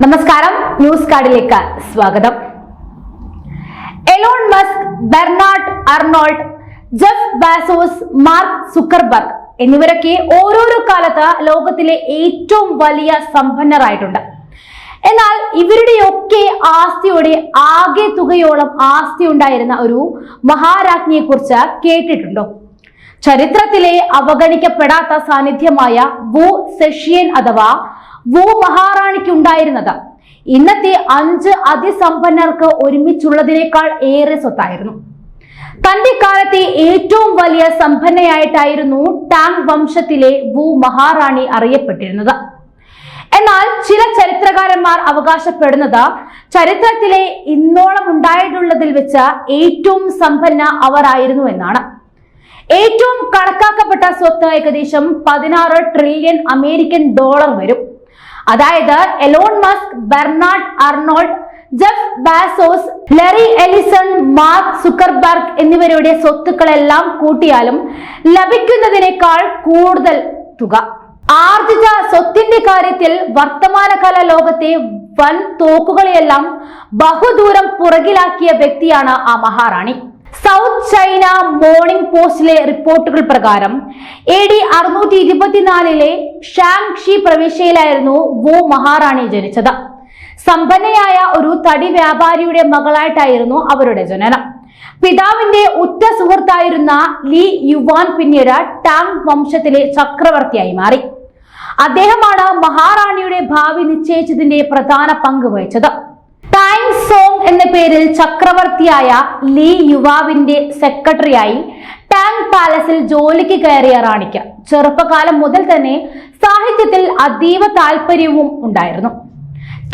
നമസ്കാരം, ന്യൂസ് കാർഡിലേക്ക് സ്വാഗതം. Elon Musk, Bernard Arnault, Jeff Bezos, Mark Zuckerberg എന്നിവരൊക്കെ ഓരോരോ കാലത്ത് ലോകത്തിലെ ഏറ്റവും വലിയ സമ്പന്നരായിട്ടുണ്ട്. എന്നാൽ ഇവരുടെയൊക്കെ ആസ്തിയുടെ ആകെ തുകയോളം ആസ്തി ഉണ്ടായിരുന്ന ഒരു മഹാരാജ്ഞിയെ കുറിച്ച് കേട്ടിട്ടുണ്ടോ? ചരിത്രത്തിലെ അവഗണിക്കപ്പെടാത്ത സാന്നിധ്യമായ വു സെഷിയൻ അഥവാ വു മഹാറാണിക്ക് ഉണ്ടായിരുന്നത് ഇന്നത്തെ 5 അതിസമ്പന്നർക്ക് ഒരുമിച്ചുള്ളതിനേക്കാൾ ഏറെ സ്വത്തായിരുന്നു. തന്റെ കാലത്തെ ഏറ്റവും വലിയ സമ്പന്നയായിട്ടായിരുന്നു ടാങ് വംശത്തിലെ വു മഹാറാണി അറിയപ്പെട്ടിരുന്നത്. എന്നാൽ ചില ചരിത്രകാരന്മാർ അവകാശപ്പെടുന്നത് ചരിത്രത്തിലെ ഇന്നോളം ഉണ്ടായിട്ടുള്ളതിൽ വെച്ച് ഏറ്റവും സമ്പന്ന അവർ ആയിരുന്നു എന്നാണ്. ഏറ്റവും കണക്കാക്കപ്പെട്ട സ്വത്ത് ഏകദേശം 16 ട്രില്യൺ അമേരിക്കൻ ഡോളർ വരും. അതായത് Elon Musk, Bernard Arnault, Jeff Bezos, Larry Ellison, Mark Zuckerberg എന്നിവരുടെ സ്വത്തുക്കളെല്ലാം കൂട്ടിയാലും ലഭിക്കുന്നതിനേക്കാൾ കൂടുതൽ തുക. ആർജിത സ്വത്തിന്റെ കാര്യത്തിൽ വർത്തമാനകാല ലോകത്തെ വൻ തോക്കുകളെയെല്ലാം ബഹുദൂരം പുറകിലാക്കിയ വ്യക്തിയാണ് ആ മഹാറാണി. സൗത്ത് ചൈന മോർണിംഗ് പോസ്റ്റിലെ റിപ്പോർട്ടുകൾ പ്രകാരം AD 624 ഷാങ്ഷി പ്രവിശ്യയിലായിരുന്നു വു മഹാറാണി ജനിച്ചത്. സമ്പന്നയായ ഒരു തടി വ്യാപാരിയുടെ മകളായിട്ടായിരുന്നു അവരുടെ ജനനം. പിതാവിന്റെ ഉറ്റ സുഹൃത്തായിരുന്ന ലി യുവാൻ പിന്നീട് ടാങ് വംശത്തിലെ ചക്രവർത്തിയായി മാറി. അദ്ദേഹമാണ് മഹാറാണിയുടെ ഭാവി നിശ്ചയിച്ചതിന്റെ പ്രധാന പങ്ക് വഹിച്ചത്. ടാങ് സോങ് എന്ന പേരിൽ ചക്രവർത്തിയായ ലീ യുവാവിന്റെ സെക്രട്ടറിയായി ടാങ് പാലസിൽ ജോലിക്ക് കയറിയ റാണിക്ക് ചെറുപ്പകാലം മുതൽ തന്നെ സാഹിത്യത്തിൽ അതീവ താല്പര്യവും ഉണ്ടായിരുന്നു.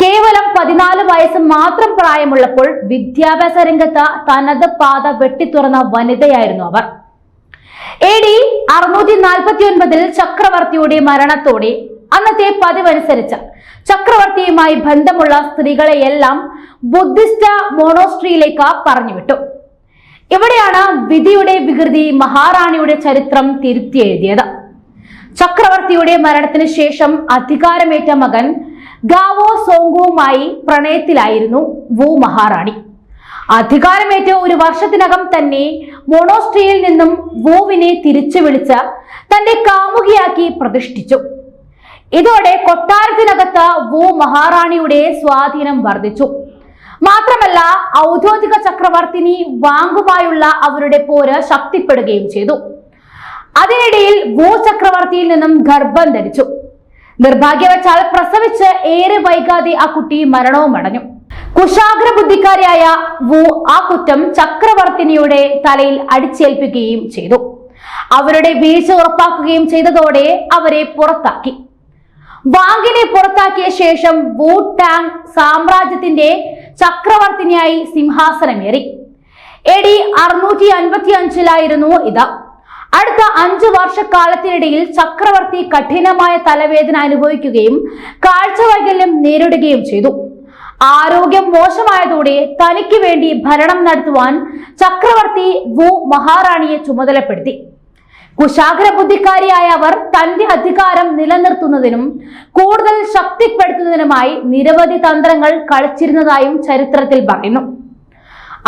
കേവലം 14 വയസ്സ് മാത്രം പ്രായമുള്ളപ്പോൾ വിദ്യാഭ്യാസ രംഗത്ത് തനത് പാത വെട്ടിത്തുറന്ന വനിതയായിരുന്നു അവർ. AD 649 ചക്രവർത്തിയുടെ മരണത്തോടെ അന്നത്തെ പതിവനുസരിച്ച് ചക്രവർത്തിയുമായി ബന്ധമുള്ള സ്ത്രീകളെയെല്ലാം ബുദ്ധിസ്റ്റ് മോണോസ്ട്രിയിലേക്ക് പറഞ്ഞുവിട്ടു. ഇവിടെയാണ് വിധിയുടെ വികൃതി മഹാറാണിയുടെ ചരിത്രം തിരുത്തി എഴുതിയത്. ചക്രവർത്തിയുടെ മരണത്തിന് ശേഷം അധികാരമേറ്റ മകൻ ഗാവോ സോങ്കുവുമായി പ്രണയത്തിലായിരുന്നു വു മഹാറാണി. അധികാരമേറ്റ് ഒരു വർഷത്തിനകം തന്നെ മോണോസ്ട്രിയിൽ നിന്നും വുവിനെ തിരിച്ചു വിളിച്ച് തന്റെ കാമുകിയാക്കി പ്രതിഷ്ഠിച്ചു. ഇതോടെ കൊട്ടാരത്തിനകത്ത് വു മഹാറാണിയുടെ സ്വാധീനം വർദ്ധിച്ചു. മാത്രമല്ല, ഔദ്യോഗിക ചക്രവർത്തിനി വാങ്ങുമായുള്ള അവരുടെ പോര് ശക്തിപ്പെടുകയും ചെയ്തു. അതിനിടയിൽ വു ചക്രവർത്തിയിൽ നിന്നും ഗർഭം ധരിച്ചു. നിർഭാഗ്യവശാൽ പ്രസവിച്ച് ഏറെ വൈകാതെ ആ കുട്ടി മരണവും അടഞ്ഞു. കുശാഗ്ര ബുദ്ധിക്കാരിയായ വു ആ കുറ്റം ചക്രവർത്തിനിയുടെ തലയിൽ അടിച്ചേൽപ്പിക്കുകയും ചെയ്തു. അവരുടെ വീഴ്ച ഉറപ്പാക്കുകയും ചെയ്തതോടെ അവരെ പുറത്താക്കി. വാങ്ങിനെ പുറത്താക്കിയ ശേഷം വു ടാങ് സാമ്രാജ്യത്തിന്റെ ചക്രവർത്തിനിയായി സിംഹാസനമേറി. AD 655 ഇത്. അടുത്ത 5 വർഷക്കാലത്തിനിടയിൽ ചക്രവർത്തി കഠിനമായ തലവേദന അനുഭവിക്കുകയും കാഴ്ചവൈകല്യം നേരിടുകയും ചെയ്തു. ആരോഗ്യം മോശമായതോടെ തനിക്ക് വേണ്ടി ഭരണം നടത്തുവാൻ ചക്രവർത്തി വു മഹാറാണിയെ ചുമതലപ്പെടുത്തി. കുശാഗ്ര ബുദ്ധിക്കാരിയായ അവർ തന്റെ അധികാരം നിലനിർത്തുന്നതിനും കൂടുതൽ ശക്തിപ്പെടുത്തുന്നതിനുമായി നിരവധി തന്ത്രങ്ങൾ കളിച്ചിരുന്നതായും ചരിത്രത്തിൽ പറയുന്നു.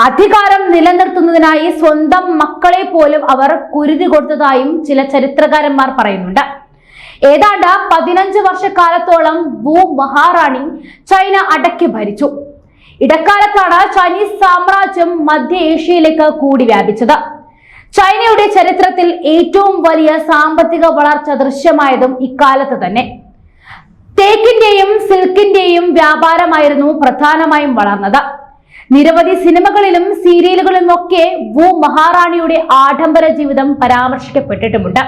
അധികാരം നിലനിർത്തുന്നതിനായി സ്വന്തം മക്കളെ പോലും അവർ കുരുതി കൊടുത്തതായും ചില ചരിത്രകാരന്മാർ പറയുന്നുണ്ട്. ഏതാണ്ട് 15 വർഷക്കാലത്തോളം വു മഹാറാണി ചൈന അടക്കി ഭരിച്ചു. ഇടക്കാലത്താണ് ചൈനീസ് സാമ്രാജ്യം മധ്യ ഏഷ്യയിലേക്ക് കൂടി വ്യാപിച്ചത്. ചൈനയുടെ ചരിത്രത്തിൽ ഏറ്റവും വലിയ സാമ്പത്തിക വളർച്ച ദൃശ്യമായതും ഇക്കാലത്ത് തന്നെ. തേക്കിന്റെയും സിൽക്കിന്റെയും വ്യാപാരമായിരുന്നു പ്രധാനമായും വളർന്നത്. നിരവധി സിനിമകളിലും സീരിയലുകളിലുമൊക്കെ വു മഹാറാണിയുടെ ആഡംബര ജീവിതം പരാമർശിക്കപ്പെട്ടിട്ടുമുണ്ട്.